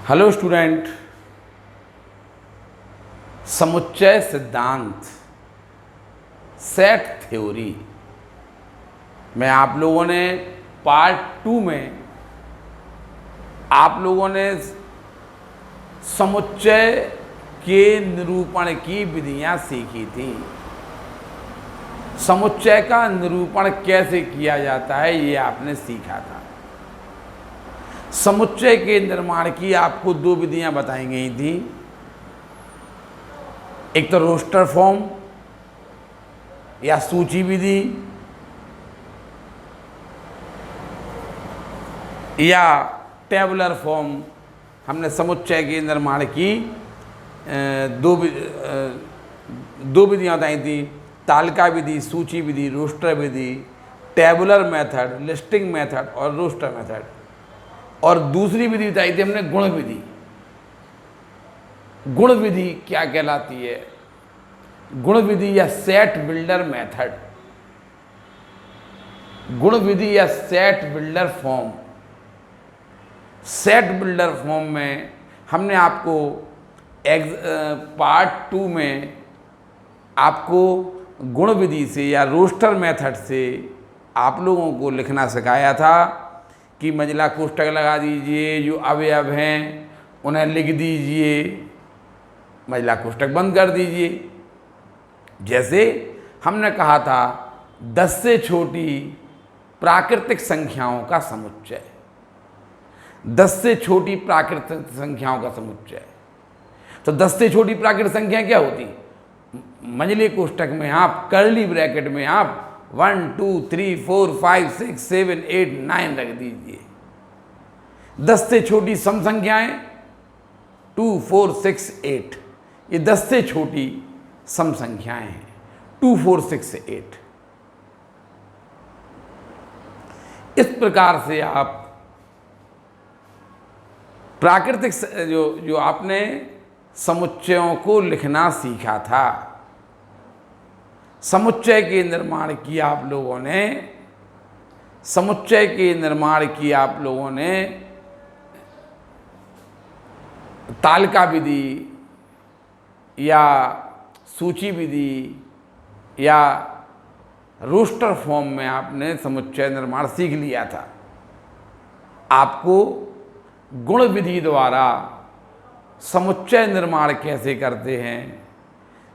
Hello student, समुच्चय सिद्धांत, set theory में आप लोगों ने पार्ट 2 में आप लोगों ने समुच्चय के निरूपण की विधियां सीखी थी। समुच्चय का निरूपण कैसे किया जाता है ये आपने सीखा था। समुच्चय के निर्माण की आपको 2 विधियां बताई गई थी। एक तो रोस्टर फॉर्म या सूची विधि, या टेबुलर फॉर्म। हमने समुच्चय के निर्माण की दो विधियां बताई थी, तालिका विधि, सूची विधि, रोस्टर विधि, टेबुलर मेथड, लिस्टिंग मेथड और रोस्टर मेथड। और दूसरी विधि बताई थी हमने गुण विधि। गुण विधि क्या कहलाती है? गुण विधि या सेट बिल्डर मेथड, गुण विधि या set builder form. Set builder form में हमने आपको पार्ट 2 में आपको गुण विधि से या रोस्टर मेथड से आप लोगों को लिखना सिखाया था कि मंझला कोष्ठक लगा दीजिए, जो अवयव हैं उन्हें लिख दीजिए, मंझला कोष्ठक बंद कर दीजिए। जैसे हमने कहा था 10 से छोटी प्राकृतिक संख्याओं का समुच्चय, 10 से छोटी प्राकृतिक संख्याओं का समुच्चय। तो 10 से छोटी प्राकृतिक संख्या क्या होती? मंझले कोष्ठक में आप कर्ली ब्रैकेट में आप 1 2 3 4 5 6 7 8 9 रख दीजिए। 10 से छोटी सम संख्याएं 2 4 6 8, ये 10 से छोटी सम संख्याएं हैं 2 4 6 8। इस प्रकार से आप प्राकृतिक जो आपने समुच्चयों को लिखना सीखा था। समुच्चय के निर्माण की आप लोगों ने तालिका विधि या सूची विधि या रोस्टर फॉर्म में आपने समुच्चय निर्माण सीख लिया था। आपको गुण विधि द्वारा समुच्चय निर्माण कैसे करते हैं,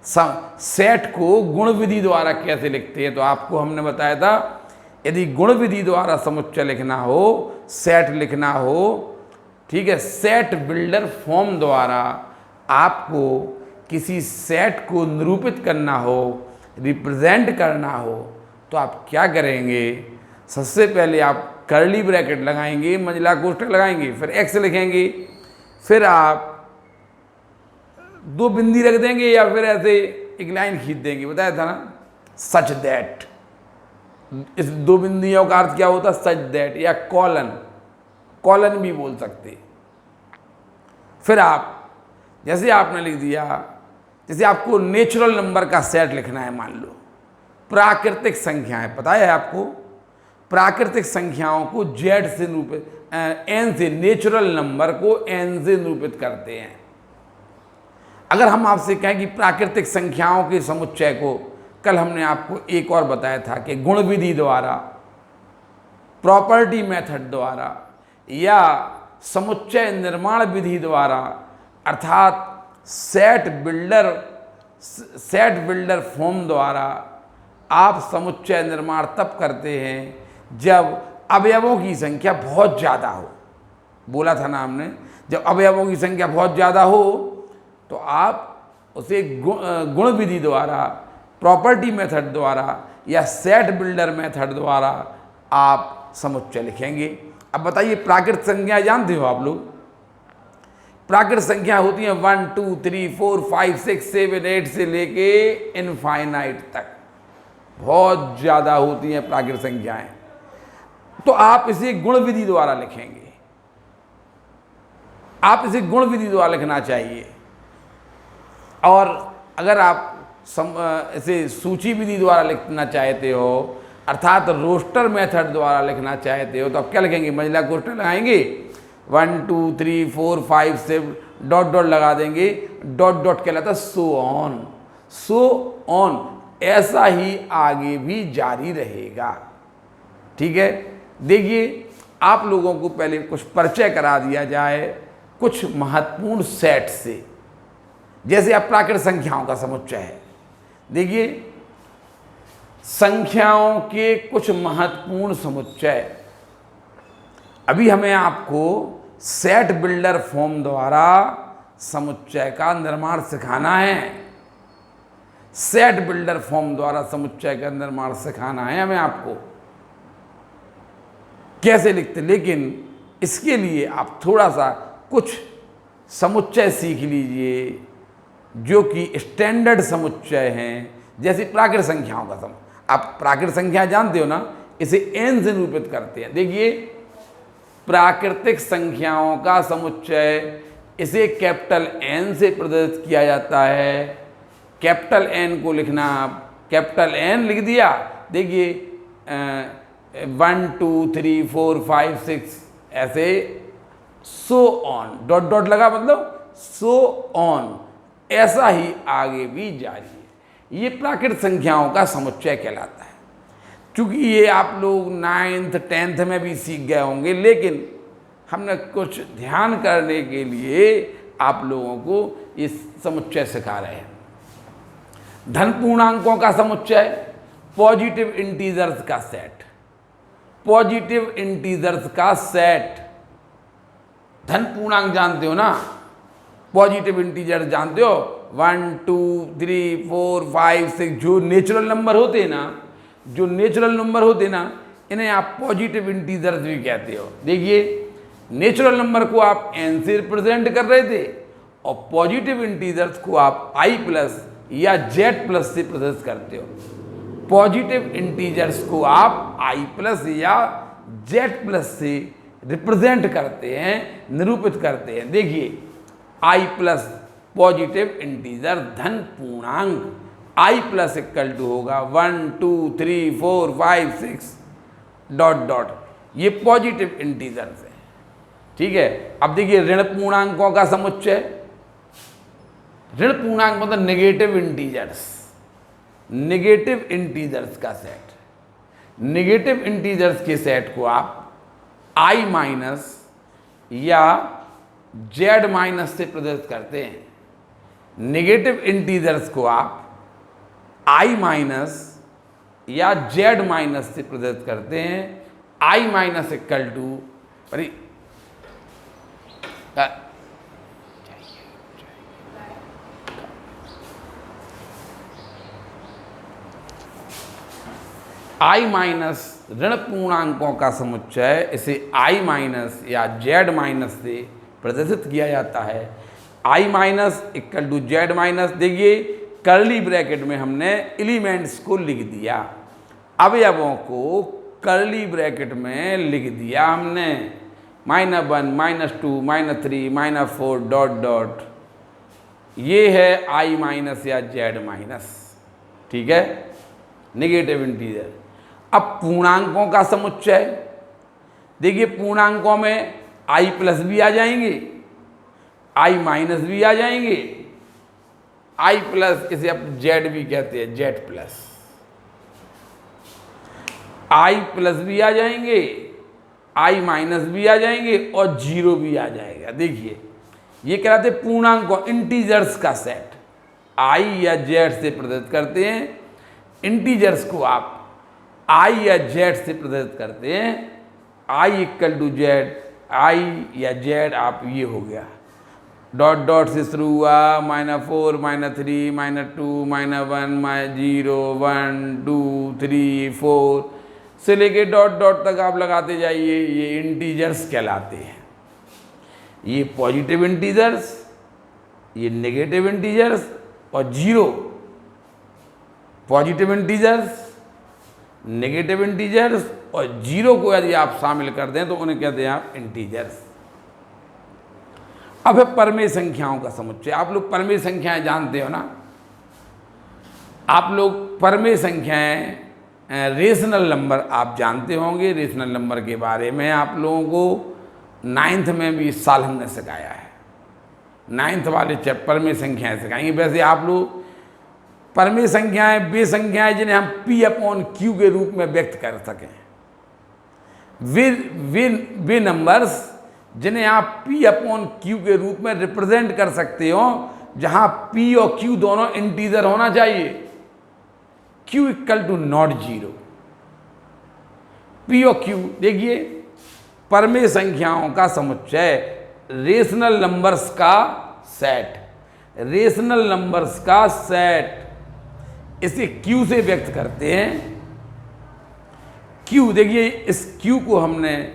सेट को गुण विधि द्वारा कैसे लिखते हैं, तो आपको हमने बताया था यदि गुण विधि द्वारा समुच्चय लिखना हो, सेट लिखना हो, ठीक है, सेट बिल्डर फॉर्म द्वारा आपको किसी सेट को निरूपित करना हो, रिप्रेजेंट करना हो, तो आप क्या करेंगे? सबसे पहले आप कर्ली ब्रैकेट लगाएंगे, मंझला कोष्ठक लगाएंगे, फिर एक्स लिखेंगे, फिर आप 2 बिंदी रख देंगे या फिर ऐसे एक लाइन खींच देंगे। बताया था ना, सच दैट। इस 2 बिंदियों का अर्थ क्या होता? सच दैट, या कॉलन, कॉलन भी बोल सकते। फिर आप जैसे आपने लिख दिया, जैसे आपको नेचुरल नंबर का सेट लिखना है, मान लो प्राकृतिक संख्याएं, पता है आपको प्राकृतिक संख्याओं को जेड से निरूपित, एन से, नेचुरल नंबर को एन से निरूपित करते हैं। अगर हम आपसे कहें कि प्राकृतिक संख्याओं के समुच्चय को, कल हमने आपको एक और बताया था कि गुण विधि द्वारा, प्रॉपर्टी मेथड द्वारा या समुच्चय निर्माण विधि द्वारा, अर्थात सेट बिल्डर फॉर्म द्वारा आप समुच्चय निर्माण तब करते हैं जब अवयवों की संख्या बहुत ज़्यादा हो। बोला था ना हमने, जब अवयवों की संख्या बहुत ज़्यादा हो तो आप उसे गुण विधि द्वारा, प्रॉपर्टी मेथड द्वारा या सेट बिल्डर मेथड द्वारा आप समुच्चय लिखेंगे। अब बताइए, प्राकृतिक संख्या जानते हो आप लोग? प्राकृतिक संख्या होती है 1 2 3 4 5 6 7 8 से लेके इनफाइनाइट तक, बहुत ज़्यादा होती हैं प्राकृतिक संख्याएं। तो आप इसे गुण विधि द्वारा लिखेंगे। आप इसे गुण विधि द्वारा लिखना चाहिए। और अगर आप इसे सूची विधि द्वारा लिखना चाहते हो, अर्थात रोस्टर मेथड द्वारा लिखना चाहते हो तो आप क्या लिखेंगे, मंजिला कोष्ठक लगाएंगे, 1 2 3 4 5 6 डॉट डॉट लगा देंगे, डॉट डॉट कहलाता है सो ऑन, सो ऑन, ऐसा ही आगे भी जारी रहेगा। ठीक है, देखिए आप लोगों को पहले कुछ परिचय करा दिया जाए कुछ महत्वपूर्ण सेट से, जैसे अप्राकृत संख्याओं का समुच्चय है। देखिए संख्याओं के कुछ महत्वपूर्ण समुच्चय, अभी हमें आपको सेट बिल्डर फॉर्म द्वारा समुच्चय का निर्माण सिखाना है। सेट बिल्डर फॉर्म द्वारा समुच्चय का निर्माण सिखाना है हमें आपको कैसे लिखते, लेकिन इसके लिए आप थोड़ा सा कुछ समुच्चय सीख लीजिए जो कि स्टैंडर्ड समुच्चय हैं, जैसे प्राकृत संख्याओं का समुच्चय। आप प्राकृत संख्या जानते हो ना, इसे n से निरूपित करते हैं। देखिए प्राकृतिक संख्याओं का समुच्चय, इसे कैपिटल N से प्रदर्शित किया जाता है। कैपिटल N को लिखना, आप कैपिटल N लिख दिया, देखिए 1 2 3 4 5 6 ऐसे सो ऑन, डॉट डॉट लगा मतलब सो ऑन, ऐसा ही आगे भी जारी है। ये प्राकृत संख्याओं का समुच्चय कहलाता है। चूंकि ये आप लोग 9th 10th में भी सीख गए होंगे, लेकिन हमने कुछ ध्यान करने के लिए आप लोगों को इस समुच्चय सिखा रहे हैं। धन पूर्णांकों का समुच्चय, पॉजिटिव इंटीजर्स का सेट, पॉजिटिव इंटीजर्स का सेट। धन पूर्णांक जानते हो ना, पॉजिटिव इंटीजर जानते हो, 1 2 3 4 5 6 जो नेचुरल नंबर होते हैं ना, जो नेचुरल नंबर होते हैं ना, इन्हें आप पॉजिटिव इंटीजर्स भी कहते हो। देखिए नेचुरल नंबर को आप n से रिप्रेजेंट कर रहे थे और पॉजिटिव इंटीजर्स को आप i प्लस या z प्लस से प्रदर्शित करते हो। पॉजिटिव इंटीजर्स को आप i प्लस या z प्लस से रिप्रेजेंट करते हैं, निरूपित करते हैं। देखिए i प्लस पॉजिटिव इंटीजर धन पूर्णांक, i प्लस इक्वल टू होगा 1 2 3 4 5 6 डॉट डॉट, ये पॉजिटिव इंटीजर्स है। ठीक है, अब देखिए ऋण पूर्णांकों का समुच्चय, ऋण पूर्णांक मतलब नेगेटिव इंटीजर्स, नेगेटिव इंटीजर्स का सेट। नेगेटिव इंटीजर्स के सेट को आप i माइनस या z माइनस से प्रदर्शित करते हैं। नेगेटिव इंटीजर्स को आप i माइनस या z माइनस से प्रदर्शित करते हैं। i minus equal to i minus ऋण पूर्णांकों का समुच्चय, इसे i माइनस या z माइनस से प्रदर्शित किया जाता है। i minus equal to z minus, देखिए कर्ली ब्रैकेट में हमने एलिमेंट्स को लिख दिया, अवयवों को कर्ली ब्रैकेट में लिख दिया हमने, -1 -2 -3 -4 डॉट डॉट, ये है i माइनस या z माइनस। ठीक है, नेगेटिव इंटीजर। अब पूर्णांकों का समुच्चय, देखिए पूर्णांकों में i प्लस भी आ जाएंगे, i माइनस भी आ जाएंगे, i प्लस इसे आप z भी कहते हैं, z प्लस, i प्लस भी आ जाएंगे, i माइनस भी आ जाएंगे और 0 भी आ जाएगा। देखिए ये कहलाते पूर्णांकों, इंटीजर्स का सेट। i या z से प्रदर्शित करते हैं, इंटीजर्स को आप i या z से प्रदर्शित करते हैं। i equal to z, i या z आप ये हो गया, डॉट डॉट से शुरू हुआ, -4 -3 -2 -1 0 1 2 3 4 से लेके डॉट डॉट तक आप लगाते जाइए, ये इंटीजर्स कहलाते हैं। ये पॉजिटिव इंटीजर्स, ये नेगेटिव इंटीजर्स और 0। पॉजिटिव इंटीजर्स, नेगेटिव इंटीजर्स और 0 को यदि आप शामिल कर दें तो उन्हें कहते हैं आप इंटीजर्स। अब है परमेय संख्याओं का समुच्चय। आप लोग परमेय संख्याएं जानते हो ना, आप लोग परमेय संख्याएं रेशनल नंबर आप जानते होंगे। रेशनल नंबर के बारे में आप लोगों को 9th में भी इस साल हमने सिखाया है। 9th वाले चैप्टर में संख्याएं सिखाएंगे। वैसे आप लोग परमेय संख्याएं वे संख्याएं जिन्हें हम P/Q के रूप में व्यक्त कर सकें, वे नंबर्स जिन्हें आप P/Q के रूप में रिप्रेजेंट कर सकते हो, जहां P और Q दोनों इंटीजर होना चाहिए। Q = not 0। P और Q देखिए, परमेय संख्याओं का समुच्चय, रेशनल नंबर्स का सेट, रेशनल नंबर्स का सेट, इसे Q से व्यक्त करते हैं। Q देखिए, इस Q को हमने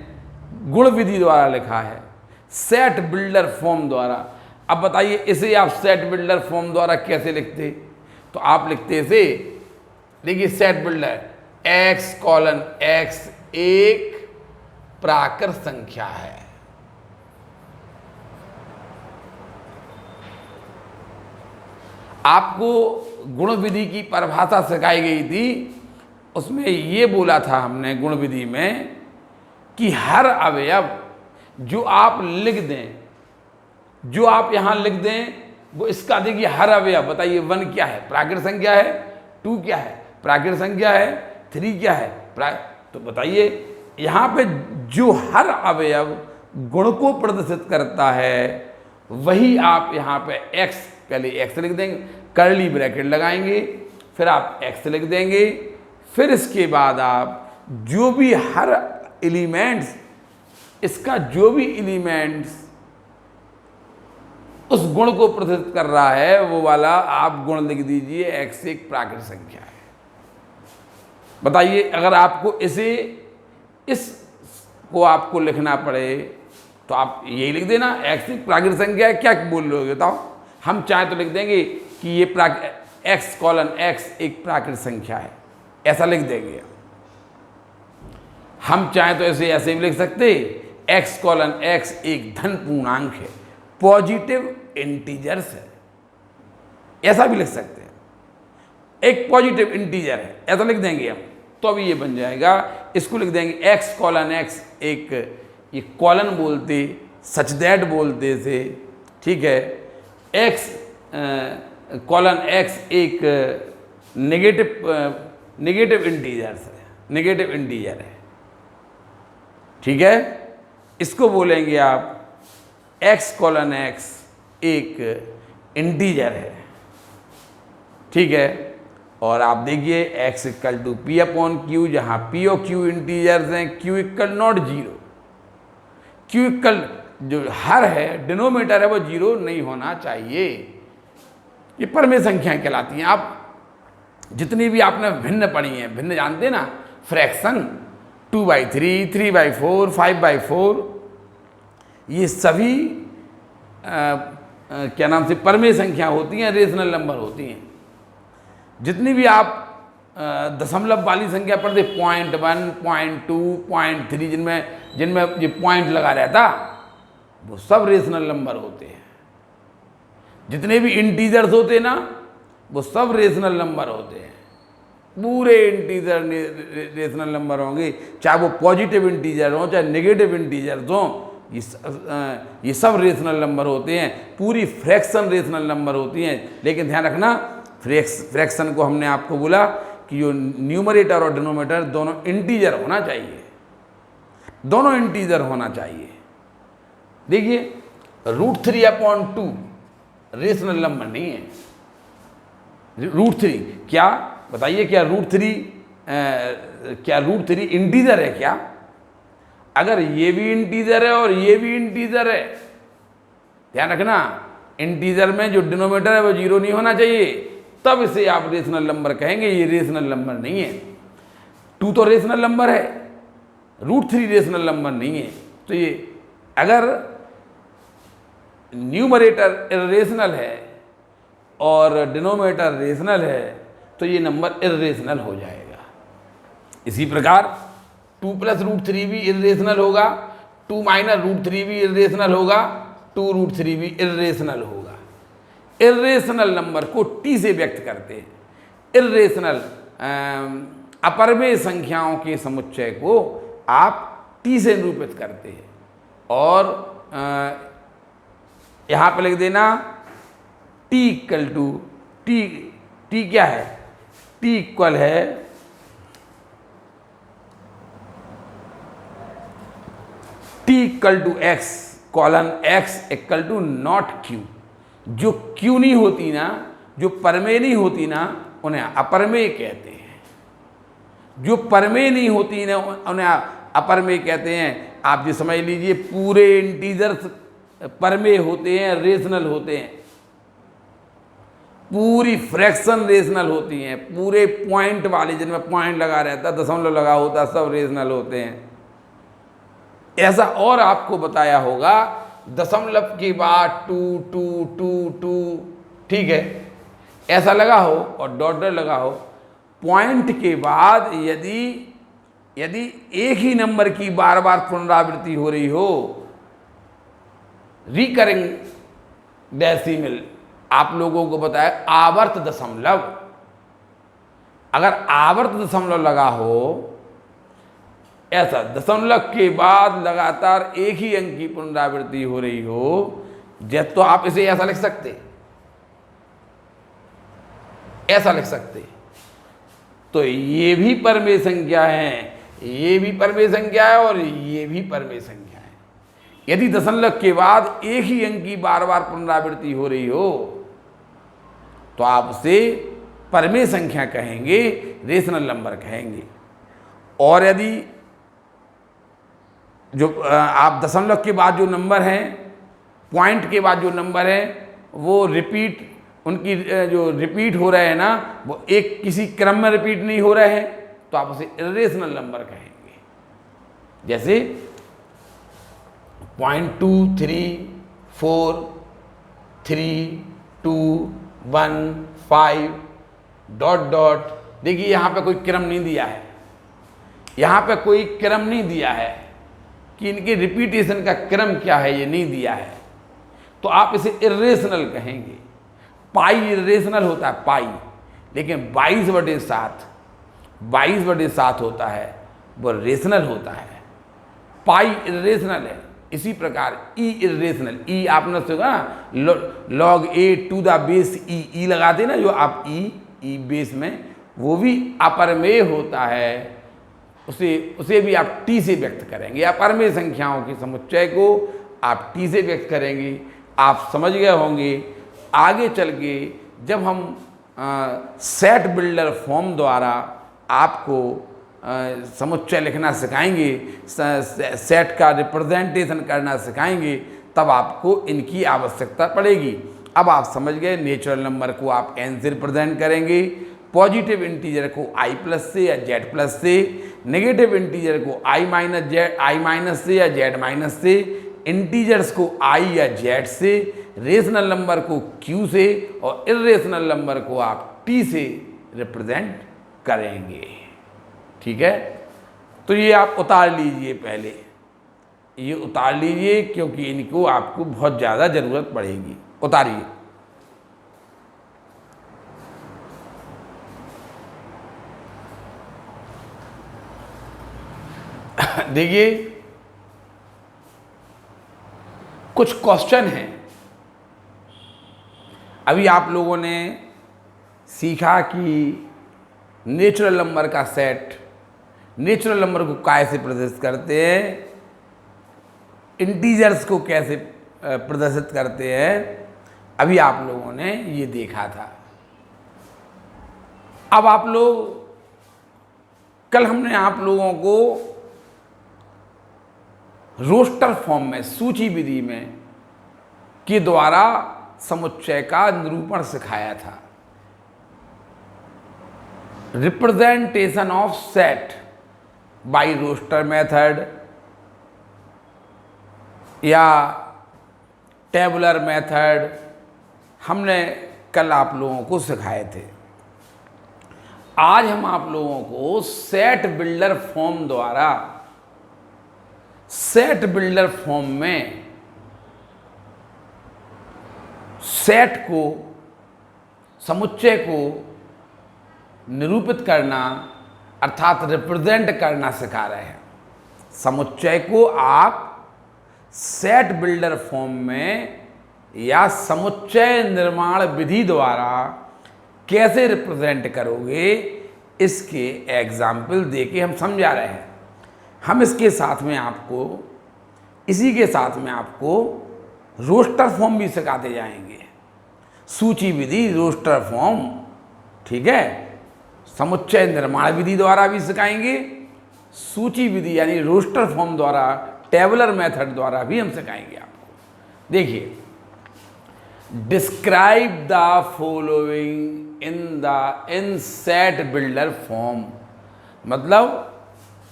गुण विधि द्वारा लिखा है, सेट बिल्डर फॉर्म द्वारा। अब बताइए, इसे आप सेट बिल्डर फॉर्म द्वारा कैसे लिखते? तो आप लिखते इसे, देखिए, सेट बिल्डर x:x एक प्राकृत संख्या है। आपको गुण विधि की परिभाषा सिखाई गई थी, उसमें ये बोला था हमने गुण विधि में कि हर अवयव जो आप लिख दें, जो आप यहां लिख दें, वो इसका देखिए हर अवयव। बताइए, 1 क्या है? प्राकृत संख्या है। 2 क्या है? प्राकृत संख्या है। 3 क्या है? तो बताइए, यहां पे जो हर अवयव गुण को प्रदर्शित करता है, वही आप यहां पे x, पहले x लिख देंगे, कर्ली ब्रैकेट लगाएंगे, फिर आप x लिख देंगे, फिर इसके बाद आप जो भी हर एलिमेंट्स, इसका जो भी एलिमेंट्स उस गुण को प्रदर्शित कर रहा है, वो वाला आप गुण लिख दीजिए। x एक प्राकृत संख्या है। बताइए, अगर आपको इसको आपको लिखना पड़े तो आप यही लिख देना, x एक प्राकृत संख्या है। क्या बोल रहे हो बताओ? हम चाहे तो लिख देंगे कि ये x:x एक प्राकृत संख्या है, ऐसा लिख देंगे। हम चाहे तो ऐसे भी लिख सकते, x:x एक धन पूर्णांक है, पॉजिटिव इंटीजर्स है, ऐसा भी लिख सकते हैं। एक पॉजिटिव इंटीजर है, ऐसा लिख देंगे हम, तो अभी ये बन जाएगा। इसको लिख देंगे x:x एक, ये कॉलन बोलते, सच दैट बोलते से, ठीक है। x:x एक नेगेटिव इंटीजर्स है, नेगेटिव इंटीजर है, ठीक है। इसको बोलेंगे आप x:x एक इंटीजर है, ठीक है। और आप देखिए x = P/Q, जहां P और Q इंटीजर्स हैं, Q = नॉट 0। Q जो हर है, डिनोमिनेटर है, वो 0 नहीं होना चाहिए। ये परमेय संख्याएं कहलाती हैं। आप जितनी भी आपने भिन्न पढ़ी हैं, भिन्न जानते हैं ना, फ्रैक्शन 2/3, 3/4, 5/4, ये सभी क्या नाम से परमेय संख्या होती हैं, रेशनल नंबर होती हैं। जितनी भी आप दशमलव वाली संख्या पढ़ते, 0.1, 0.2, 0.3, जिनमें ये पॉइंट लगा रहता, वो सब रेशनल नंबर होते हैं। जितने भी इंटीजर्स होते हैं ना, वो सब रेशनल नंबर होते हैं। पूरे इंटीजर रेशनल नंबर होंगे, चाहे वो पॉजिटिव इंटीजर हो, चाहे नेगेटिव इंटीजर्स हो, ये सब रेशनल नंबर होते हैं। पूरी फ्रैक्शन रेशनल नंबर होती हैं। लेकिन ध्यान रखना, फ्रैक्शन को हमने आपको बोला कि जो न्यूमरेटर और डिनोमिनेटर दोनों इंटीजर होना चाहिए, दोनों इंटीजर होना चाहिए। देखिए, √3/2 रेशनल नंबर नहीं है। √3 क्या बताइए, क्या √3 इंटीजर है क्या? अगर ये भी इंटीजर है और ये भी इंटीजर है, ध्यान रखना, इंटीजर में जो डिनोमिनेटर है वो 0 नहीं होना चाहिए, तब इसे आप रेशनल नंबर कहेंगे। ये रेशनल नंबर नहीं है। 2 तो रेशनल नंबर है, √3 रेशनल नंबर नहीं है। तो ये अगर न्यूमरेटर इर्रेशनल है और डिनोमिनेटर रेशनल है, तो ये नंबर इर्रेशनल हो जाएगा। इसी प्रकार 2 + √3 भी इर्रेशनल होगा, 2 - √3 भी इर्रेशनल होगा, 2 √3 भी इर्रेशनल होगा। इर्रेशनल नंबर को T से व्यक्त करते हैं। इर्रेशनल अपरिमेय संख्याओं के समुच्चय को आप टी से निरूपित करते हैं। और यहाँ पे लिख देना टी इक्वल टू टी क्या है, टी इक्वल है T equal to x colon x equal to not Q. जो क्यू नहीं होती ना, जो परमेय नहीं होती ना, उन्हें अपरमेय कहते हैं। जो परमेय नहीं होती ना, उन्हें अपरमेय कहते हैं। आप ये समझ लीजिए पूरे इंटीजर्स परमेय होते हैं, रेशनल होते हैं। पूरी फ्रैक्शन रेशनल होती हैं। पूरे पॉइंट वाले जिनमें पॉइंट लगा रहता है, दशमलव लगा होता है, सब रेशनल होते हैं। ऐसा और आपको बताया होगा, दशमलव के बाद टू टू टू टू, ठीक है, ऐसा लगा हो और डॉट डॉट लगा हो। पॉइंट के बाद यदि एक ही नंबर की बार बार पुनरावृत्ति हो रही हो, रिकरिंग डेसिमल, आप लोगों को बताया आवर्त दशमलव, अगर आवर्त दशमलव लगा हो, ऐसा दशमलव के बाद लगातार एक ही अंक की पुनरावृत्ति हो रही हो, जब तो आप इसे ऐसा लिख सकते, ऐसा लिख सकते। तो ये भी परमेय संख्या है, ये भी परमेय संख्या है और ये भी परमेय संख्या है। यदि दशमलव के बाद एक ही अंक की बार बार पुनरावृत्ति हो रही हो, तो आप उसे परमेय संख्या कहेंगे, रेशनल नंबर कहेंगे। और यदि जो आप दशमलव के बाद जो नंबर हैं, पॉइंट के बाद जो नंबर है, वो रिपीट, उनकी जो रिपीट हो रहे हैं ना, वो एक किसी क्रम में रिपीट नहीं हो रहे हैं, तो आप उसे इर्रेशनल नंबर कहेंगे। जैसे 0.234 3 2 1 5 डॉट डॉट। देखिए यहाँ पे कोई क्रम नहीं दिया है, यहाँ पे कोई क्रम नहीं दिया है कि इनके रिपीटेशन का क्रम क्या है, ये नहीं दिया है, तो आप इसे इर्रेशनल कहेंगे। पाई इर्रेशनल होता है पाई, लेकिन 22/7 होता है, वो रेशनल होता है। पाई इर्रेशनल है। इसी प्रकार ई इर्रेशनल, ई आपने सुना log a to the base e लगाते ना, जो आप ई बेस में, वो भी अपरमेय होता है। उसे भी आप टी से व्यक्त करेंगे। अपरमेय संख्याओं के समुच्चय को आप टी से व्यक्त करेंगे। आप समझ गए होंगे। आगे चल के जब हम सेट बिल्डर फॉर्म द्वारा आपको समुच्चय लिखना सिखाएंगे, सेट का रिप्रेजेंटेशन करना सिखाएंगे, तब आपको इनकी आवश्यकता पड़ेगी। अब आप समझ गए, नेचुरल नंबर को आप n से रिप्रेजेंट करेंगे, पॉजिटिव इंटीजर को i प्लस से या z प्लस से, नेगेटिव इंटीजर को i माइनस से या z माइनस से, इंटीजर्स को i या z से, रेशनल नंबर को q से, और इर्रेशनल नंबर को आप t से रिप्रेजेंट करेंगे। ठीक है, तो ये आप उतार लीजिए, पहले ये उतार लीजिए, क्योंकि इनको आपको बहुत ज़्यादा ज़रूरत पड़ेगी। उतारिए। देखिए, कुछ क्वेश्चन हैं। अभी आप लोगों ने सीखा कि नेचुरल नंबर का सेट, नेचुरल नंबर को कैसे प्रदर्शित करते हैं, इंटीजर्स को कैसे प्रदर्शित करते हैं, अभी आप लोगों ने ये देखा था। अब आप लोग, कल हमने आप लोगों को रोस्टर फॉर्म में, सूची विधि में के द्वारा समुच्चय का निरूपण सिखाया था। Representation of set by roster method या टेबुलर मेथड हमने कल आप लोगों को सिखाए थे। आज हम आप लोगों को सेट बिल्डर फॉर्म द्वारा, सेट बिल्डर फॉर्म में सेट को, समुच्चय को निरूपित करना, अर्थात रिप्रेजेंट करना सिखा रहे हैं। समुच्चय को आप सेट बिल्डर फॉर्म में या समुच्चय निर्माण विधि द्वारा कैसे रिप्रेजेंट करोगे, इसके एग्जाम्पल देके हम समझा रहे हैं। हम इसके साथ में आपको, इसी के साथ में आपको रोस्टर फॉर्म भी सिखाते जाएंगे। सूची विधि, रोस्टर फॉर्म, ठीक है। समुच्चय निर्माण विधि द्वारा भी सिखाएंगे, सूची विधि यानी रोस्टर फॉर्म द्वारा, टेबुलर मेथड द्वारा भी हम सिखाएंगे आपको। देखिए, describe the following in set builder form, मतलब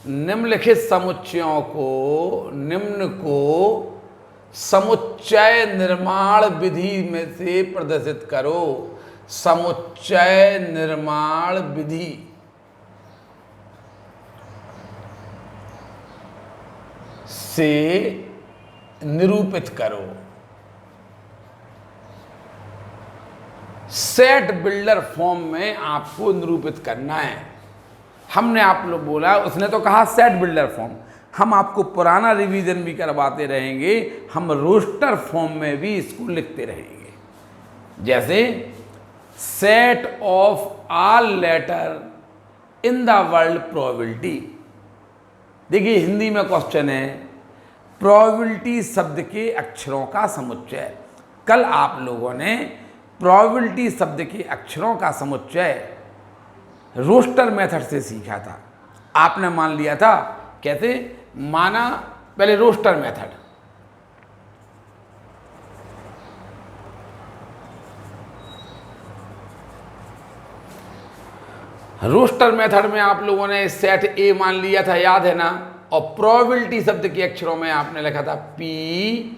निम्नलिखित समुच्चयों को, निम्न को समुच्चय निर्माण विधि में से प्रदर्शित करो। समुच्चय निर्माण विधि से निरूपित करो। सेट बिल्डर फॉर्म में आपको निरूपित करना है। हमने आप लोग बोला, उसने तो कहा सेट बिल्डर फॉर्म, हम आपको पुराना रिवीजन भी करवाते रहेंगे, हम रोस्टर फॉर्म में भी इसको लिखते रहेंगे। जैसे set of all letter in the world probability. देखिए, हिंदी में क्वेश्चन है, प्रोबेबिलिटी शब्द के अक्षरों का समुच्चय। कल आप लोगों ने प्रोबेबिलिटी शब्द के अक्षरों का समुच्चय रोस्टर मेथड से सीखा था। आपने मान लिया था, कैसे माना, पहले रोस्टर मेथड। रोस्टर मेथड में आप लोगों ने सेट ए मान लिया था, याद है ना। और प्रोबेबिलिटी शब्द के अक्षरों में आपने लिखा था पी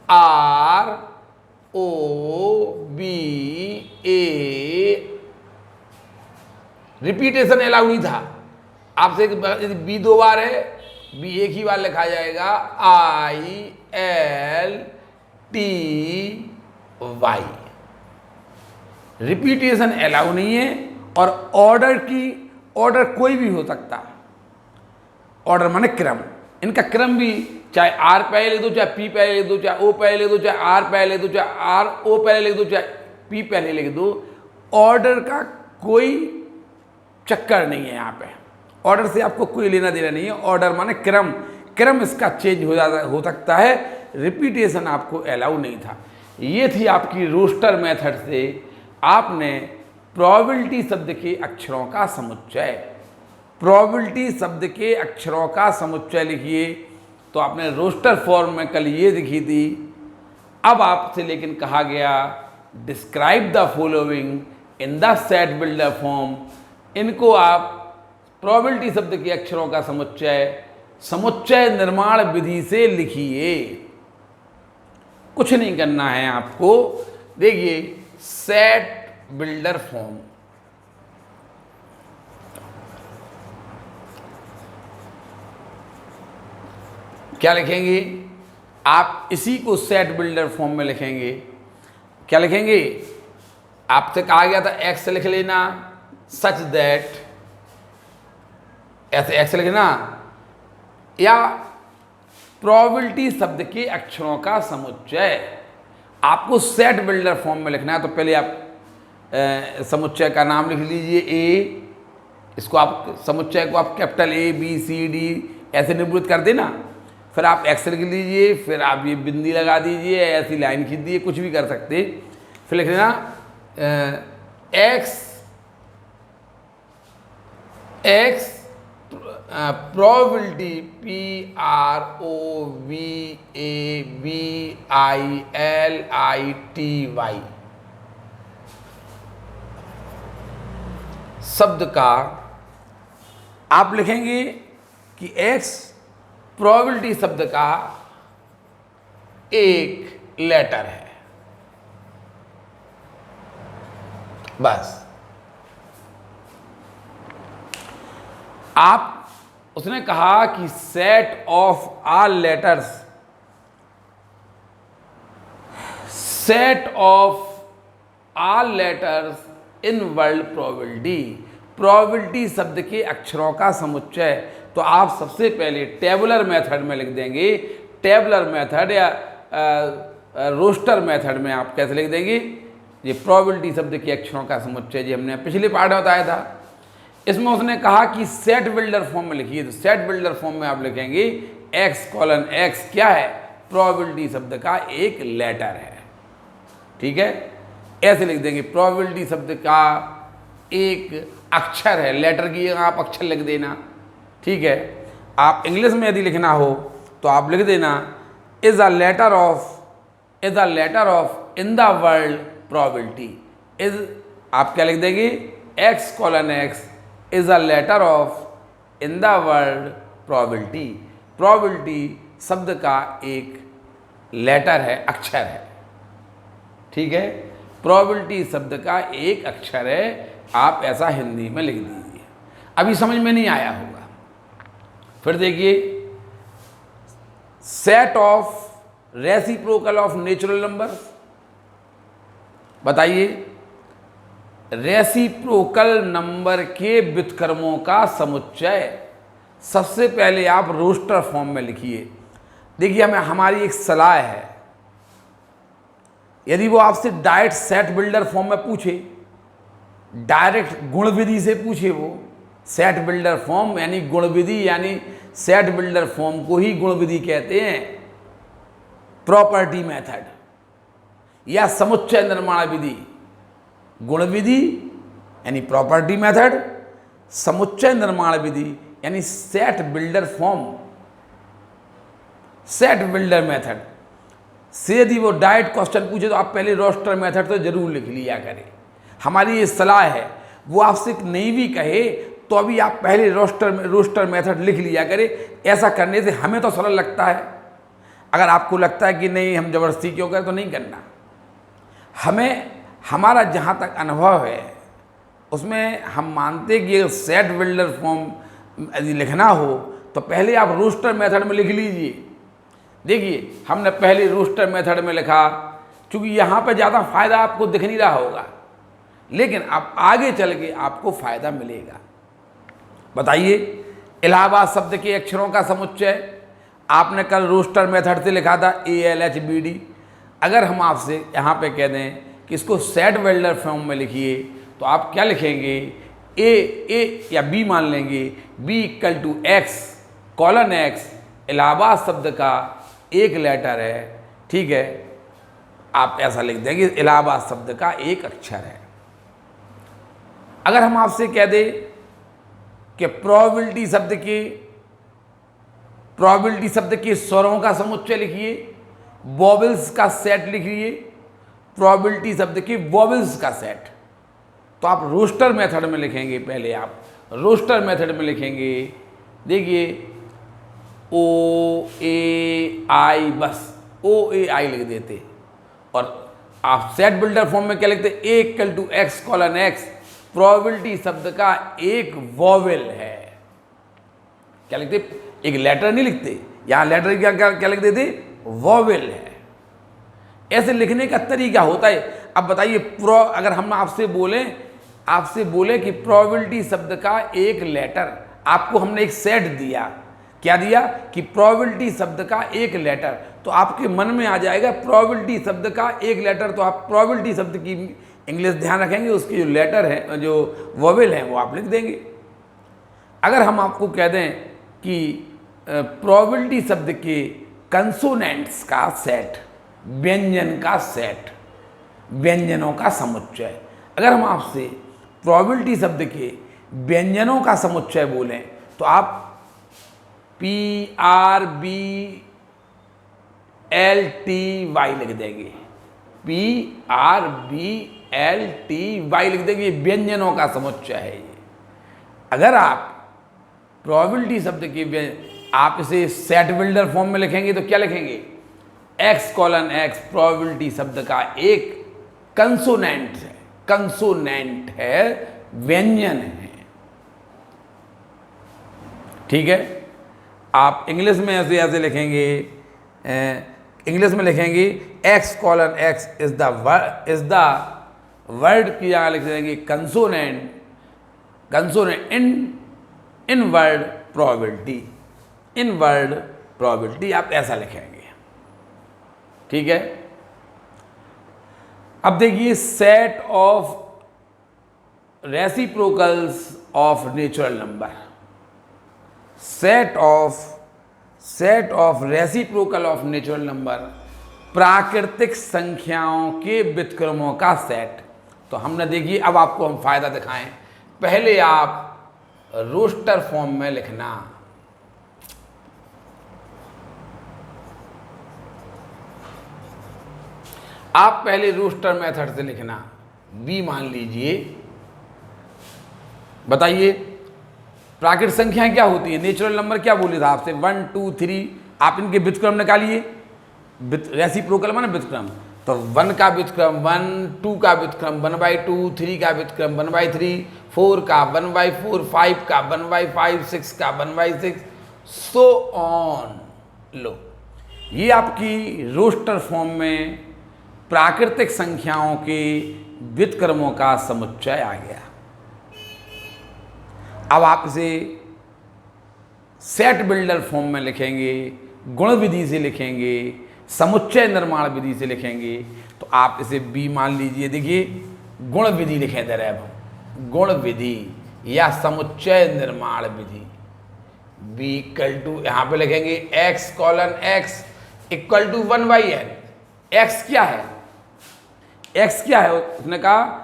आर ओ बी ए। रिपीटेशन अलाउ नहीं था आपसे। यदि बी 2 बार है, बी एक ही बार लिखा जाएगा, I L T Y. Repetition allow नहीं है। और ऑर्डर कोई भी हो सकता। ऑर्डर माने क्रम, इनका क्रम भी, चाहे आर पहले लिख दो, चाहे पी पहले लिख दो, चाहे ओ पहले लिख दो, चाहे आर पहले लिख दो, चाहे आर ओ पहले लिख दो, चाहे पी पहले लिख दो। ऑर्डर का कोई चक्कर नहीं है यहाँ पे। ऑर्डर से आपको कोई लेना देना नहीं है। ऑर्डर माने क्रम, क्रम इसका चेंज हो सकता है। रिपीटेशन आपको अलाउ नहीं था। ये थी आपकी रोस्टर मेथड से आपने प्रोबेबिलिटी शब्द के अक्षरों का समुच्चय। प्रोबेबिलिटी शब्द के अक्षरों का समुच्चय लिखिए, तो आपने रोस्टर फॉर्म में कल ये लिखी थी। अब आपसे लेकिन कहा गया describe the following in the set builder form. इनको आप प्रोबेबिलिटी शब्द के अक्षरों का समुच्चय निर्माण विधि से लिखिए। कुछ नहीं करना है आपको। देखिए, सेट बिल्डर फॉर्म, क्या लिखेंगे आप? इसी को सेट बिल्डर फॉर्म में लिखेंगे। क्या लिखेंगे? आपसे कहा गया था एक्स लिख लेना, सच दैट, ऐसे एक्स लिखना, या प्रोबेबिलिटी शब्द के अक्षरों का समुच्चय। आपको सेट बिल्डर फॉर्म में लिखना है, तो पहले आप समुच्चय का नाम लिख लीजिए ए। इसको आप समुच्चय को आप capital A B C D ऐसे निरूपित कर देना। फिर आप एक्स लिख लीजिए, फिर आप ये बिंदी लगा दीजिए, ऐसी लाइन खींच दीजिए, कुछ भी कर सकते। फिर लिख देना x probability P R O V A B I L I T Y शब्द का आप लिखेंगे कि एक्स प्रोबेबिलिटी शब्द का एक लेटर है, बस। आप, उसने कहा कि set of all letters, set of all letters in world probability, probability शब्द के अक्षरों का समुच्चय। तो आप सबसे पहले टेबुलर मेथड में लिख देंगे, टेबुलर मेथड या रोस्टर मेथड में आप कैसे लिख देंगे, ये प्रोबेबिलिटी शब्द के अक्षरों का समुच्चय, जी हमने पिछले पार्ट में बताया था। इसमें उसने कहा कि सेट बिल्डर फॉर्म में लिखिए, तो सेट बिल्डर फॉर्म में आप लिखेंगे x:x क्या है, प्रोबेबिलिटी शब्द का एक लेटर है, ठीक है, ऐसे लिख देंगे। प्रोबेबिलिटी शब्द का एक अक्षर है, लेटर की आप अक्षर लिख देना, ठीक है। आप इंग्लिश में यदि लिखना हो तो आप लिख देना is a letter of in the world probability. Is आप क्या लिख देंगे, x:x is a letter of in the world probability. Probability शब्द का एक लेटर है, अक्षर है, ठीक है, प्रोबेबिलिटी शब्द का एक अक्षर है, आप ऐसा हिंदी में लिख दीजिए। अभी समझ में नहीं आया होगा, फिर देखिए, set of reciprocal of natural numbers, बताइए रेसिप्रोकल नंबर के व्युत्क्रमों का समुच्चय। सबसे पहले आप रोस्टर फॉर्म में लिखिए। देखिए हमारी एक सलाह है, यदि वो आपसे डायरेक्ट सेट बिल्डर फॉर्म में पूछे, डायरेक्ट गुण विधि से पूछे, वो सेट बिल्डर फॉर्म यानी गुण विधि, यानी सेट बिल्डर फॉर्म को ही गुण विधि कहते हैं, प्रॉपर्टी मेथड या समुच्चय निर्माण विधि। गुण विधि यानी प्रॉपर्टी मेथड, समुच्चय निर्माण विधि यानी set builder form, set builder method से यदि वो डायरेक्ट क्वेश्चन पूछे तो आप पहले रोस्टर मेथड तो जरूर लिख लिया करें। हमारी ये सलाह है, वो आपसे नहीं भी कहे तो अभी आप पहले रोस्टर मेथड लिख लिया करें। ऐसा करने से हमें तो सरल लगता है, अगर आपको लगता है कि नहीं हम जबरदस्ती क्यों करें तो नहीं करना। हमें हमारा जहाँ तक अनुभव है उसमें हम मानते कि सेट बिल्डर फॉर्म यदि लिखना हो तो पहले आप रोस्टर मेथड में लिख लीजिए। देखिए हमने पहले रोस्टर मेथड में लिखा, क्योंकि यहाँ पे ज़्यादा फायदा आपको दिख नहीं रहा होगा, लेकिन अब आगे चल के आपको फायदा मिलेगा। बताइए इलाहाबाद शब्द के अक्षरों का समुच्चय आपने कल रोस्टर मेथड से लिखा था ALHBD। अगर हम आपसे यहाँ पे कह दें कि इसको सेट बिल्डर फॉर्म में लिखिए तो आप क्या लिखेंगे, A या B मान लेंगे, B=x:x। इलाहाबाद शब्द का एक लेटर है, ठीक है, आप ऐसा लिख देंगे, इलाहाबाद शब्द का एक अक्षर है। अगर हम आपसे कह दें कि प्रोबेबिलिटी शब्द के स्वरों का समुच्चय लिखिए, वॉवेल्स का सेट लिखिए, प्रोबेबिलिटी शब्द के वॉवेल्स का सेट, तो आप रोस्टर मेथड में लिखेंगे। पहले आप रोस्टर मेथड में लिखेंगे, देखिए OAI, बस OAI लिख देते, और आप सेट बिल्डर फॉर्म में क्या लिखते, A=x:x। प्रोबेबिलिटी शब्द का एक वॉवेल है, क्या लिखते, एक लेटर नहीं लिखते, यहाँ लेटर क्या लिख देते, वॉवेल है। ऐसे लिखने का तरीका होता है। अब बताइए अगर हम आपसे बोले कि प्रोबेबिलिटी शब्द का एक लेटर, आपको हमने एक सेट दिया, क्या दिया कि प्रोबेबिलिटी शब्द का एक लेटर, तो आपके मन में आ जाएगा प्रोबेबिलिटी शब्द का एक लेटर, तो आप प्रोबेबिलिटी शब्द की इंग्लिश ध्यान रखेंगे, उसके जो लेटर है, जो वॉवेल हैं, वो आप लिख देंगे। अगर हम आपको कह दें कि प्रोबेबिलिटी शब्द के कंसोनेंट्स का सेट, व्यंजन का सेट, व्यंजनों का समुच्चय, अगर हम आपसे प्रोबेबिलिटी शब्द के व्यंजनों का समुच्चय बोलें तो आप PRBLTY लिख देंगे, PRBLTY लिख देंगे, ये व्यंजनों का समुच्चय है ये। अगर आप प्रोबेबिलिटी शब्द के आप इसे सेट बिल्डर फॉर्म में लिखेंगे तो क्या लिखेंगे, x:x। प्रोबेबिलिटी शब्द का एक कंसोनेंट है, व्यंजन है, ठीक है। आप इंग्लिश में ऐसे लिखेंगे, इंग्लिश में लिखेंगे x:x इज द वर्ड की जगह लिख देंगे कंसोनेंट गंसो ने इनवर्ड प्रोबेबिलिटी, इनवर्ड प्रोबेबिलिटी आप ऐसा लिखेंगे, ठीक है। अब देखिए set of reciprocals of natural number, set of reciprocal of natural number, प्राकृतिक संख्याओं के व्युत्क्रमों का सेट। तो हमने देखिए, अब आपको हम फायदा दिखाएं। पहले आप रोस्टर फॉर्म में लिखना, आप पहले रोस्टर मेथड से लिखना। बी मान लीजिए, बताइए प्राकृतिक संख्याएं क्या होती है, नेचुरल नंबर क्या बोले था आपसे, 1 2 3, आप इनके व्युत्क्रम निकालिए। रेसिप्रोकल माने व्युत्क्रम, तो 1 का व्युत्क्रम 1, 2 का व्युत्क्रम 1/2, 3 का व्युत्क्रम 1/3, 4 का 1/4, 5 का 1/5, 6 का 1/6, सो ऑन। लो, ये आपकी रोस्टर फॉर्म में प्राकृतिक संख्याओं के व्युत्क्रमों का समुच्चय आ गया। अब आप इसे सेट बिल्डर फॉर्म में लिखेंगे, गुण विधि से लिखेंगे, समुच्चय निर्माण विधि से लिखेंगे। तो आप इसे बी मान लीजिए। देखिए गुण विधि लिखे दे रहे हैं, गुण विधि या समुच्चय निर्माण विधि। बी इक्वल टू, यहाँ पे लिखेंगे x colon x equal to 1/n। x क्या है, x क्या है? उसने कहा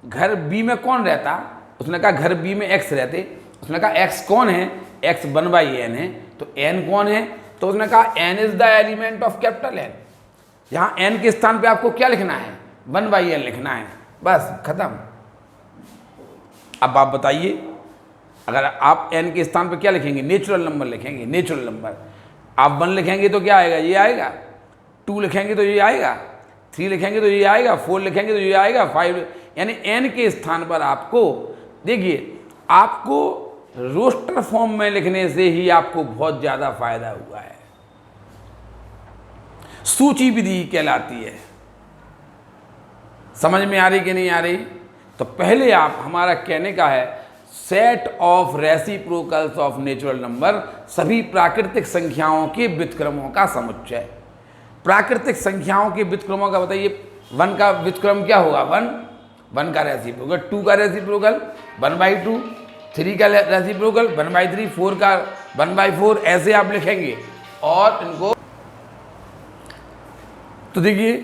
घर बी में कौन रहता, उसने कहा घर बी में x रहते। उसने कहा x कौन है, x 1/n है, तो n कौन है, तो उसने कहा n is the element of capital N। यहाँ n के स्थान पे आपको क्या लिखना है, 1/n लिखना है, बस खत्म। अब आप बताइए, अगर आप n के स्थान पे क्या लिखेंगे, नेचुरल नंबर लिखेंगे, नेचुरल नंबर। आप 1 लिखेंगे तो क्या आएगा, ये आएगा। 2 लिखेंगे तो ये आएगा। 3 लिखेंगे तो ये आएगा। 4 लिखेंगे तो ये आएगा। 5, यानी n के स्थान पर आपको, देखिए आपको रोस्टर फॉर्म में लिखने से ही आपको बहुत ज़्यादा फायदा हुआ है। सूची विधि कहलाती है। समझ में आ रही कि नहीं आ रही? तो पहले आप, हमारा कहने का है set of reciprocals of natural number, सभी प्राकृतिक संख्याओं के व्युत्क्रमों का समुच्चय। प्राकृतिक संख्याओं के व्युत्क्रमों का बताइए, 1 का व्युत्क्रम क्या होगा, 1 का रेसिप्रोकल, 2 का रेसिप्रोकल 1/2, 3 का रेसिप्रोकल 1/3, 4 का 1/4, ऐसे आप लिखेंगे और इनको। तो देखिए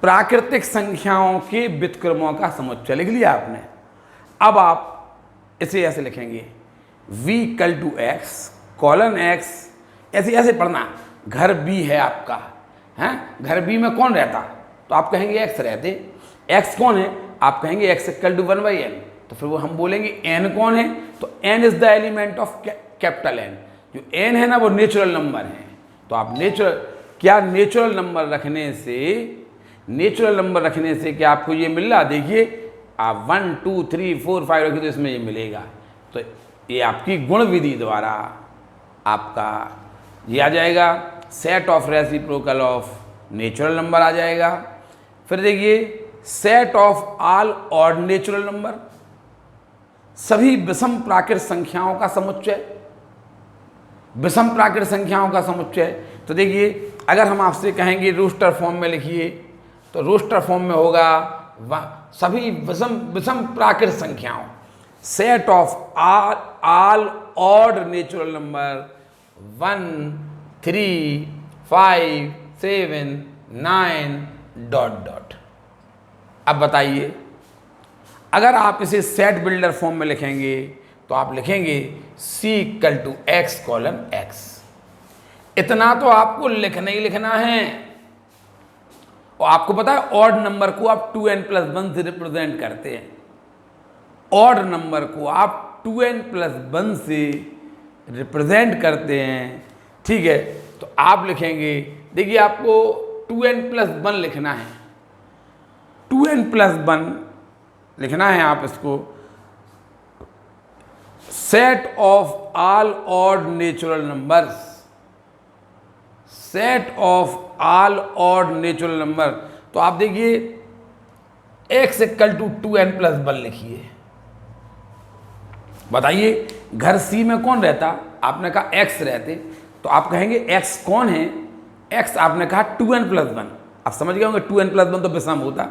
प्राकृतिक संख्याओं के व्युत्क्रमों का समुच्चय लिख लिया आपने। अब आप इसे ऐसे लिखेंगे, v equal to x colon x, ऐसे ऐसे पढ़ना। घर b है आपका, हैं, घर b में कौन रहता, तो आप कहेंगे x रहते। x कौन है, आप कहेंगे x इक्वल टू 1/n। तो फिर वो हम बोलेंगे n कौन है, तो n is the element of capital N। जो n है ना, वो नेचुरल नंबर है। तो आप नेचुरल नंबर रखने से क्या आपको ये मिल रहा, देखिए आप 1 2 3 4 5 रखिए तो इसमें ये मिलेगा। तो ये आपकी गुण विधि द्वारा आपका ये आ जाएगा, set of reciprocal of natural number आ जाएगा। फिर देखिए set of all odd natural number, सभी विषम प्राकृत संख्याओं का समुच्चय, विषम प्राकृत संख्याओं का समुच्चय। तो देखिए अगर हम आपसे कहेंगे रोस्टर फॉर्म में लिखिए, तो रोस्टर फॉर्म में होगा सभी विषम प्राकृत संख्याओं, set of all odd natural number 1 3 5 7 9 ... अब बताइए, अगर आप इसे सेट बिल्डर फॉर्म में लिखेंगे तो आप लिखेंगे c equal to x colon x। इतना तो आपको लिखना ही लिखना है। और आपको पता है ऑड नंबर को आप 2n+1 से रिप्रेजेंट करते हैं। ऑड नंबर को आप 2n+1 से रिप्रेजेंट करते हैं, ठीक है। तो आप लिखेंगे, देखिए आपको 2n+1 लिखना है, 2n+1 लिखना है। आप इसको set of all odd natural numbers, set of all odd natural number. तो आप देखिए x इक्वल टू 2n+1 लिखिए, बताइए घर सी में कौन रहता, आपने कहा एक्स रहते, तो आप कहेंगे एक्स कौन है, एक्स आपने कहा 2n+1। आप समझ गए होंगे 2n+1 तो विषम होता,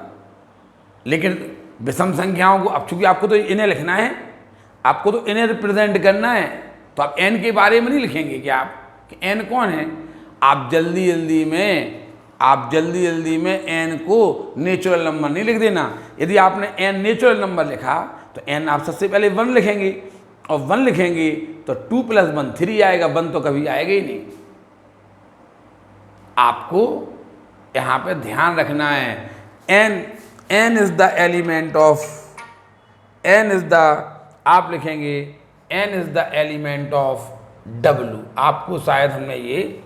लेकिन विषम संख्याओं को अब चूंकि आपको तो इन्हें लिखना है, आपको तो इन्हें रिप्रेजेंट करना है, तो आप n के बारे में नहीं लिखेंगे कि आप कि n कौन है। आप जल्दी जल्दी में n को नेचुरल नंबर नहीं लिख देना। यदि आपने n नेचुरल नंबर लिखा तो n आप सबसे पहले 1 लिखेंगे, और 1 लिखेंगे तो 2+1 3 आएगा, 1 तो कभी आएगा ही नहीं। आपको यहाँ पे ध्यान रखना है n is the element of आप लिखेंगे n is the element of w। आपको शायद हमने ये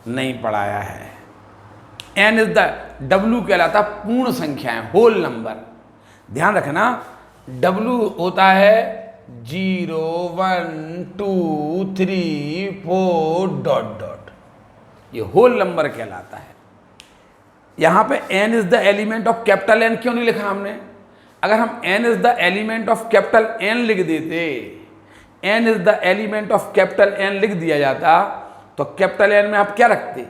नहीं पढ़ाया है। n इज द w कहलाता पूर्ण संख्याएं, होल नंबर। ध्यान रखना w होता है 0 1 2 3 4 ... ये होल नंबर कहलाता है। यहाँ पे n is the element of capital N क्यों नहीं लिखा हमने? अगर हम n is the element of capital N लिख देते, n is the element of capital N लिख दिया जाता, तो कैपिटल N में आप क्या रखते?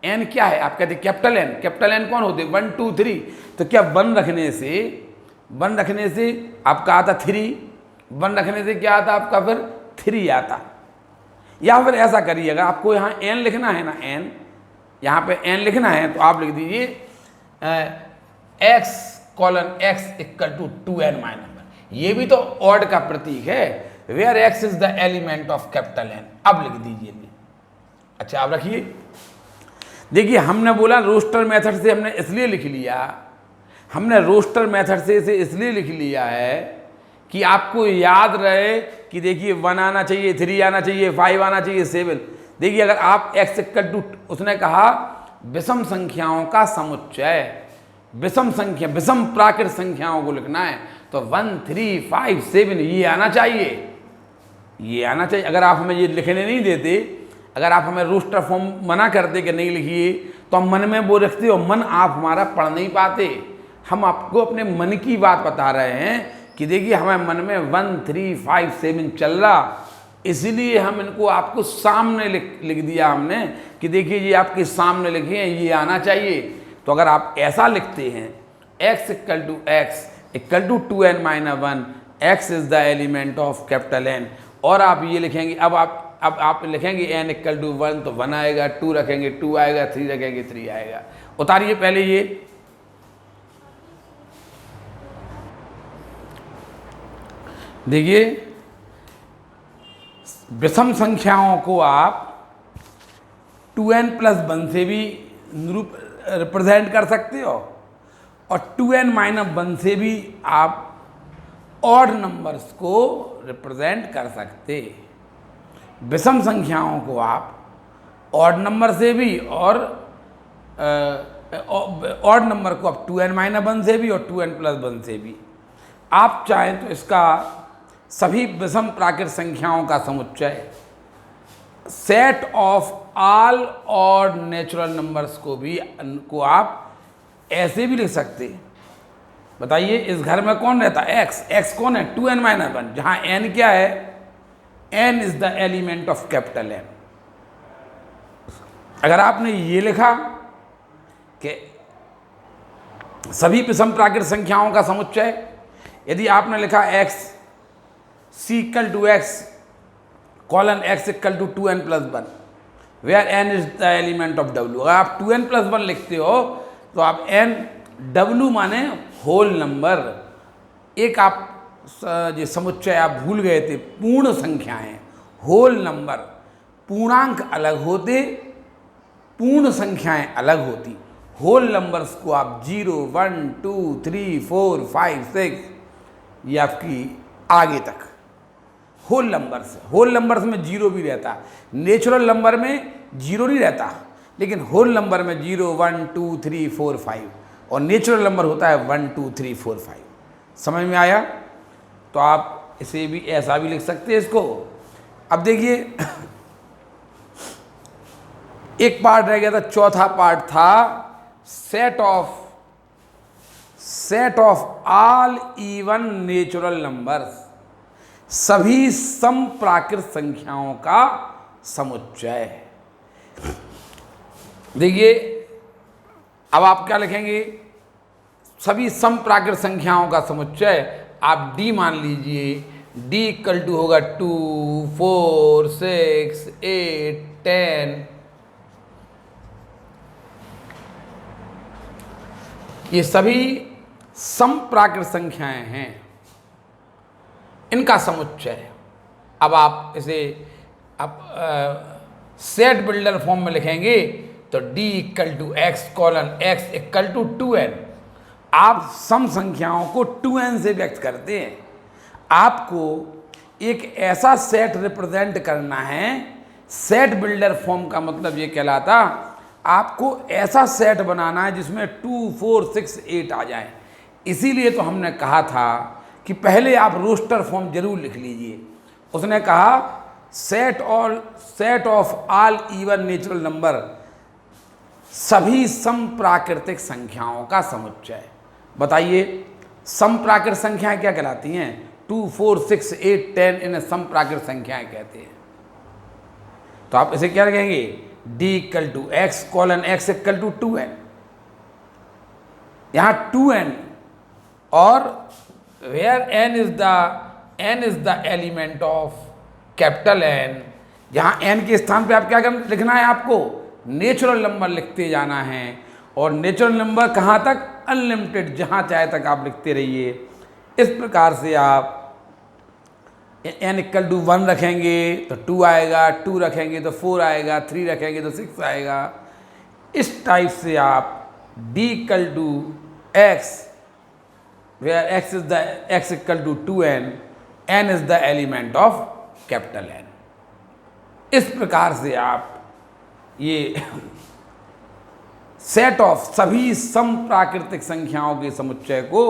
n क्या है? आप कहते कैपिटल N कौन होते? 1 2 3। तो क्या 1 रखने से आपका आता 3, 1 रखने से क्या आता आपका? फिर 3 आता। या फिर ऐसा करिएगा, आपको यहाँ n लिखना है ना, n यहाँ पे n लिखना है तो आप लिख दीजिए x:x = 2n-1। ये भी तो ऑड का प्रतीक है, where x is the element of capital N। अब लिख दीजिए। अच्छा आप रखिए, देखिए हमने बोला रोस्टर मेथड से हमने इसलिए लिख लिया, हमने रोस्टर मेथड से इसे इसलिए लिख लिया है कि आपको याद रहे कि देखिए 1 आना चाहिए, 3 आना चाहिए, 5 आना चाहिए, 7। देखिए अगर आप x = उसने कहा विषम संख्याओं का समुच्चय, विषम प्राकृत संख्याओं को लिखना है तो 1 3 5 7 ये आना चाहिए। अगर आप हमें ये लिखने नहीं देते, अगर आप हमें रोस्टर फॉर्म मना करते कि नहीं लिखिए, तो हम मन में वो रखते और मन आप हमारा पढ़ नहीं पाते। हम आपको अपने मन की बात बता रहे हैं कि देखिए हमें मन में 1 3 5 7 चल रहा, इसलिए हम इनको आपको सामने लिख दिया हमने कि देखिए ये आपके सामने लिखे हैं, ये आना चाहिए। तो अगर आप ऐसा लिखते हैं x = 2n-1, x is the element of capital N, और आप ये लिखेंगे, अब आप लिखेंगे n = 1 तो 1 आएगा, 2 रखेंगे 2 आएगा, 3 रखेंगे 3 आएगा। उतारिए पहले ये, देखिए विषम संख्याओं को आप 2n+1 से भी रिप्रेजेंट कर सकते हो, और 2n-1 से भी आप ऑड नंबर्स को रिप्रेजेंट कर सकते। विषम संख्याओं को आप ऑड नंबर से भी और ऑड नंबर को आप 2n-1 से भी और 2n+1 से भी। आप चाहें तो इसका सभी विषम प्राकृत संख्याओं का समुच्चय, set of all odd natural numbers को आप ऐसे भी लिख सकते। बताइए इस घर में कौन रहता है? x कौन है? 2n-1, जहाँ n क्या है? n is the element of capital N। अगर आपने ये लिखा कि सभी विषम प्राकृत संख्याओं का समुच्चय, यदि आपने लिखा x x = 2n+1, where n is the element of w। अगर आप 2n+1 लिखते हो तो आप w माने होल नंबर। एक आप ये समुच्चय आप भूल गए थे, पूर्ण संख्याएं, होल नंबर। पूर्णांक अलग होते, पूर्ण संख्याएं अलग होती। होल नंबर्स को आप 0 1 2 3 4 5 6 ये आपकी आगे तक होल नंबर्स में 0 भी रहता। नेचुरल नंबर में 0 नहीं रहता, लेकिन होल नंबर में 0 1 2 3 4 5 और नेचुरल नंबर होता है 1 2 3 4 5। समझ में आया? तो आप इसे भी ऐसा भी लिख सकते हैं इसको। अब देखिए एक पार्ट रह गया था, चौथा पार्ट था set of all even natural numbers. सभी समप्राकृत संख्याओं का समुच्चय। देखिए अब आप क्या लिखेंगे, सभी समप्राकृत संख्याओं का समुच्चय। आप d मान लीजिए, d इक्वल टू होगा 2, 4, 6, 8, 10। ये सभी समप्राकृत संख्याएं हैं, इनका समुच्चय। अब आप इसे सेट बिल्डर फॉर्म में लिखेंगे तो d equal to x colon x equal to 2n। आप सम संख्याओं को 2n से व्यक्त करते हैं। आपको एक ऐसा सेट रिप्रेजेंट करना है, सेट बिल्डर फॉर्म का मतलब ये कहलाता, आपको ऐसा सेट बनाना है जिसमें 2, 4, 6, 8 आ जाए। इसीलिए तो हमने कहा था कि पहले आप रोस्टर फॉर्म जरूर लिख लीजिए। उसने कहा set of all even natural number, सभी समप्राकृतिक संख्याओं का समुच्चय। बताइए समप्राकृत संख्याएं क्या कहलाती हैं? 2, 4, 6, 8, 10 इन्हें समप्राकृत संख्याएं कहते हैं। तो आप इसे क्या लिखेंगे, d equal to x colon x equal to 2n। यहां 2n और where n is the element of capital N। जहां n के स्थान पे आप क्या लिखना है, आपको नेचुरल नंबर लिखते जाना है। और नेचुरल नंबर कहाँ तक? अनलिमिटेड, जहाँ चाहे तक आप लिखते रहिए। इस प्रकार से आप n इक्वल टू 1 रखेंगे तो 2 आएगा, 2 रखेंगे तो 4 आएगा, 3 रखेंगे तो 6 आएगा। इस टाइप से आप d equal to x where x equal to 2n, n is the element of capital N। इस प्रकार से आप ये सेट ऑफ सभी समप्राकृतिक संख्याओं के समुच्चय को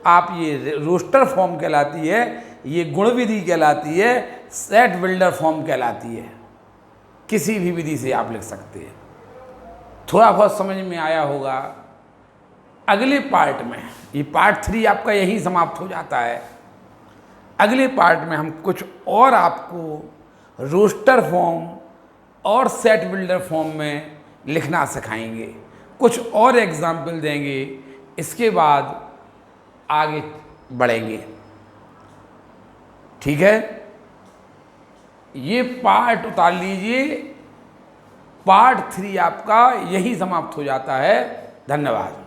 आप, ये रोस्टर फॉर्म कहलाती है, ये गुण विधि कहलाती है, सेट बिल्डर फॉर्म कहलाती है। किसी भी विधि से आप लिख सकते हैं। थोड़ा बहुत समझ में आया होगा। अगले पार्ट में, ये पार्ट 3 आपका यही समाप्त हो जाता है। अगले पार्ट में हम कुछ और आपको रोस्टर फॉर्म और सेट बिल्डर फॉर्म में लिखना सिखाएंगे, कुछ और एग्जाम्पल देंगे। इसके बाद आगे बढ़ेंगे। ठीक है, ये पार्ट उतार लीजिए। पार्ट 3 आपका यही समाप्त हो जाता है। धन्यवाद।